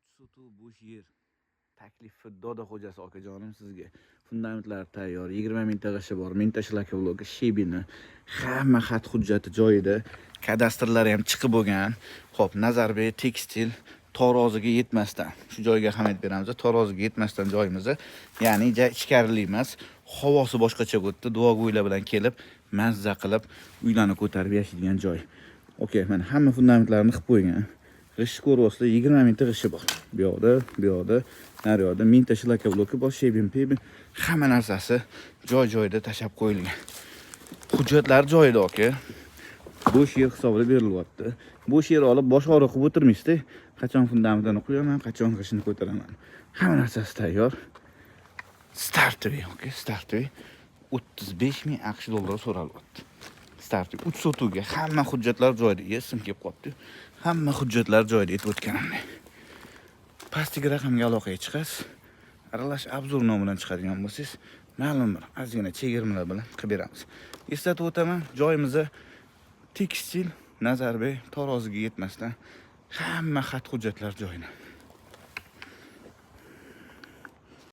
uch sotuv bo'sh yer taklif Firdod xo'jasi akajonim sizga. Fundamentlar tayyor, 20 mingta g'ishi bor. Mingta shlaka bloki, shebini, hamma xat hujjati joyida. Kadastrlari ham chiqib bo'lgan. Xo'p, Nazarbek tekstil Taroziga yetmasdan. Shu joyga ahamiyat beramiz. Taroziga yetmasdan joyimiz, ya'ni ichkarili emas, havosi boshqacha o'tdi. Duogo'ylar bilan kelib, mazza qilib, uylarni ko'tarib yashaydigan joy. Okey, mana hamma fundamentlarni qilib qo'ygan. G'ish ko'rvosida 20 mingta g'ishi bor. Bu yoqda, nari yoqda mingta shlaka bloki bor, shebin, hamma narsasi joy-joyida tashab qo'yilgan. Hujjatlar joyida aka. Bo'sh yer hisobida berilyapti. Bo'sh yer olib bosh og'riq qilib o'tirmaysiz-da. Qachon fundamentini qo'yaman, qachon g'ishini ko'taraman. Hamma narsasi tayyor. Startli, aka, startli. 35 ming AQSh dollari so'ralyapti. Startli 3 sotuvga hamma hujjatlar joyida. Esim kelib qoldi. Hamma hujjatlar joyida aytib o'tganimdek. Pastdagi raqamga aloqaga chiqasiz. Aralash obzor nomidan chiqadigan bo'lsangiz, ma'lum bir ozgina chegirmalar bilan qilib beramiz. Eslatib o'taman, joyimiz tekstil Nazarbek Taroziga yetmasdan hamma xat hujjatlar joyida.